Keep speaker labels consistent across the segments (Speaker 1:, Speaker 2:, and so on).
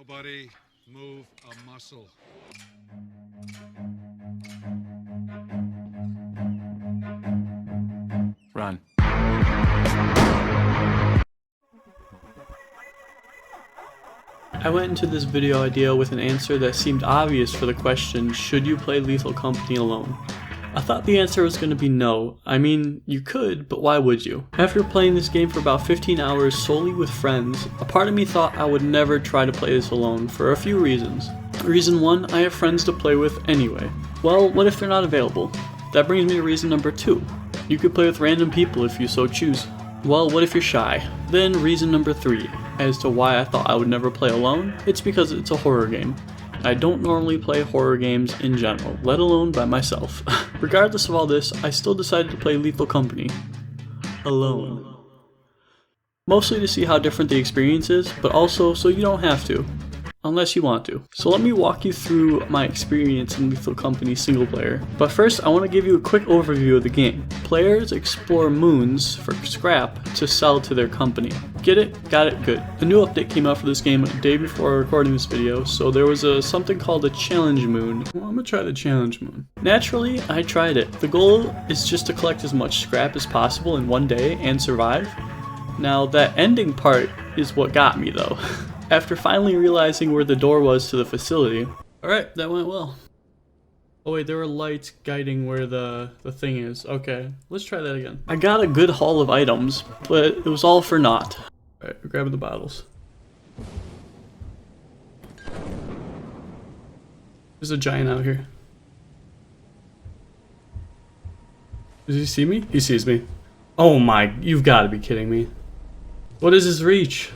Speaker 1: Nobody move a muscle.
Speaker 2: Run.
Speaker 3: I went into this video idea with an answer that seemed obvious for the question, should you play Lethal Company alone? I thought the answer was going to be no. I mean, you could, but why would you? After playing this game for about 15 hours solely with friends, a part of me thought I would never try to play this alone for a few reasons. Reason 1, I have friends to play with anyway. Well, what if they're not available? That brings me to reason number 2. You could play with random people if you so choose. Well, what if you're shy? Then reason number 3, as to why I thought I would never play alone, it's because it's a horror game. I don't normally play horror games in general, let alone by myself. Regardless of all this, I still decided to play Lethal Company alone. Mostly to see how different the experience is, but also so you don't have to. Unless you want to. So let me walk you through my experience in Lethal Company single player. But first I want to give you a quick overview of the game. Players explore moons for scrap to sell to their company. Get it? Got it? Good. A new update came out for this game a day before recording this video, so there was something called a challenge moon. Well, I'm gonna try the challenge moon. Naturally, I tried it. The goal is just to collect as much scrap as possible in one day and survive. Now that ending part is what got me though. After finally realizing where the door was to the facility. Alright, that went well. Oh wait, there were lights guiding where the thing is. Okay, let's try that again. I got a good haul of items, but it was all for naught. Alright, we're grabbing the bottles. There's a giant out here. Does he see me? He sees me. Oh my, you've got to be kidding me. What is his reach?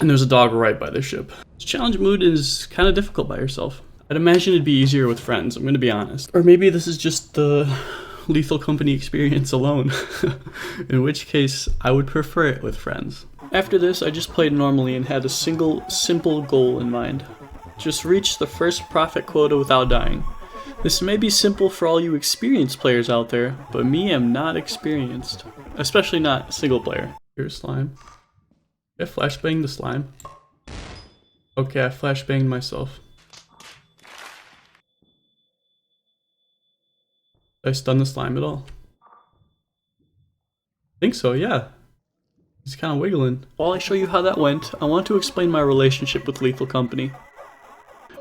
Speaker 3: And there's a dog right by the ship. This challenge mood is kind of difficult by yourself. I'd imagine it'd be easier with friends, I'm gonna be honest. Or maybe this is just the Lethal Company experience alone. In which case, I would prefer it with friends. After this, I just played normally and had a single, simple goal in mind. Just reach the first profit quota without dying. This may be simple for all you experienced players out there, but me, I'm not experienced. Especially not single player. Here's slime. I flashbanged the slime. Okay, I flashbanged myself. Did I stun the slime at all? I think so, yeah. He's kind of wiggling. While I show you how that went, I want to explain my relationship with Lethal Company.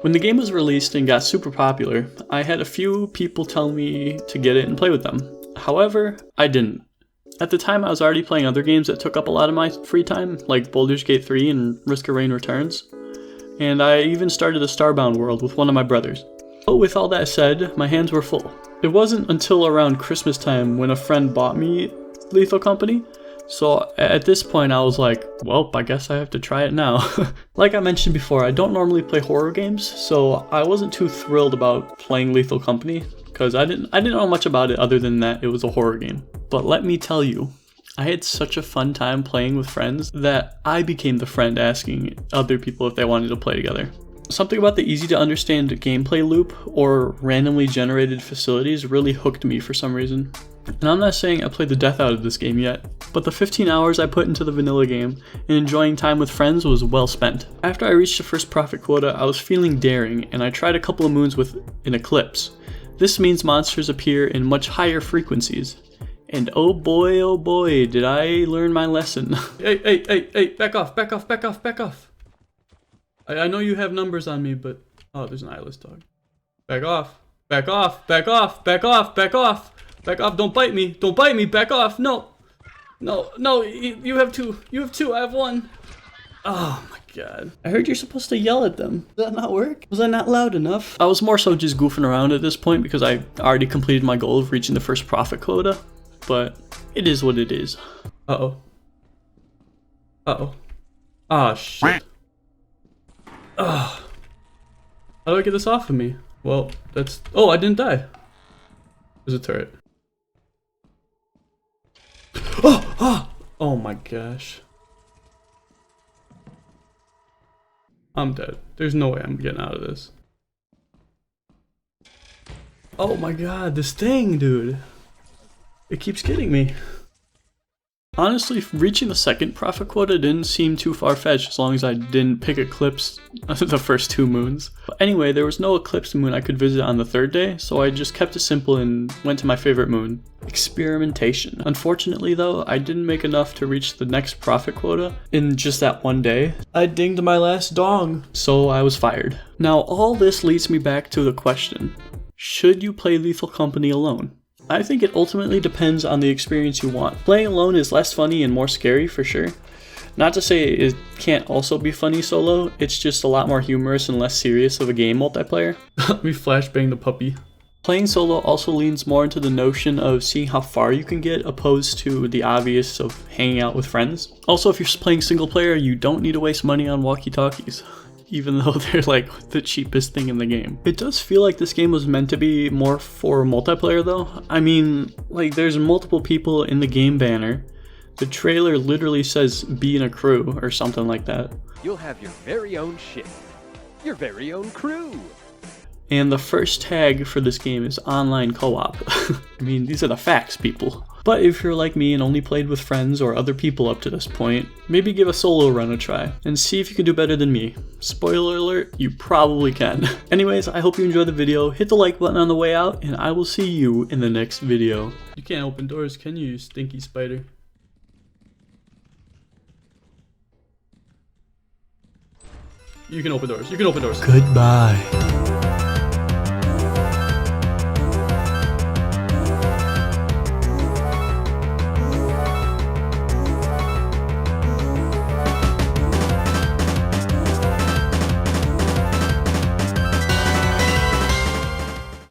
Speaker 3: When the game was released and got super popular, I had a few people tell me to get it and play with them. However, I didn't. At the time, I was already playing other games that took up a lot of my free time, like Baldur's Gate 3 and Risk of Rain Returns. And I even started a Starbound world with one of my brothers. But with all that said, my hands were full. It wasn't until around Christmas time when a friend bought me Lethal Company. So at this point I was like, well, I guess I have to try it now. Like I mentioned before, I don't normally play horror games, so I wasn't too thrilled about playing Lethal Company, because I didn't know much about it other than that it was a horror game. But let me tell you, I had such a fun time playing with friends that I became the friend asking other people if they wanted to play together. Something about the easy to understand gameplay loop or randomly generated facilities really hooked me for some reason. And I'm not saying I played the death out of this game yet, but the 15 hours I put into the vanilla game and enjoying time with friends was well spent. After I reached the first profit quota, I was feeling daring and I tried a couple of moons with an eclipse. This means monsters appear in much higher frequencies. And oh boy, did I learn my lesson. Hey, back off. I know you have numbers on me, but... Oh, there's an eyeless dog. Back off, don't bite me, back off, no, you have two, I have one. Oh my god. I heard you're supposed to yell at them. Did that not work? Was I not loud enough? I was more so just goofing around at this point because I already completed my goal of reaching the first profit quota. But it is what it is. Uh-oh. Ah, shit. Ugh. How do I get this off of me? Well, that's... Oh, I didn't die. There's a turret. Oh my gosh. I'm dead. There's no way I'm getting out of this. Oh my god, this thing, dude. It keeps getting me. Honestly, reaching the second profit quota didn't seem too far-fetched as long as I didn't pick eclipse the first 2 moons. But anyway, there was no eclipse moon I could visit on the 3rd day, so I just kept it simple and went to my favorite moon, experimentation. Unfortunately though, I didn't make enough to reach the next profit quota in just that one day. I dinged my last dong, so I was fired. Now all this leads me back to the question, should you play Lethal Company alone? I think it ultimately depends on the experience you want. Playing alone is less funny and more scary for sure. Not to say it can't also be funny solo, it's just a lot more humorous and less serious of a game multiplayer. Let me flashbang the puppy. Playing solo also leans more into the notion of seeing how far you can get opposed to the obvious of hanging out with friends. Also, if you're playing single player, you don't need to waste money on walkie-talkies, even though they're like the cheapest thing in the game. It does feel like this game was meant to be more for multiplayer though. I mean, like there's multiple people in the game banner. The trailer literally says be in a crew or something like that.
Speaker 2: You'll have your very own ship, your very own crew.
Speaker 3: And the first tag for this game is online co-op. I mean, these are the facts, people. But if you're like me and only played with friends or other people up to this point, maybe give a solo run a try and see if you can do better than me. Spoiler alert, you probably can. Anyways, I hope you enjoyed the video. Hit the like button on the way out, and I will see you in the next video. You can't open doors, can you stinky spider? You can open doors. You can open doors. Goodbye.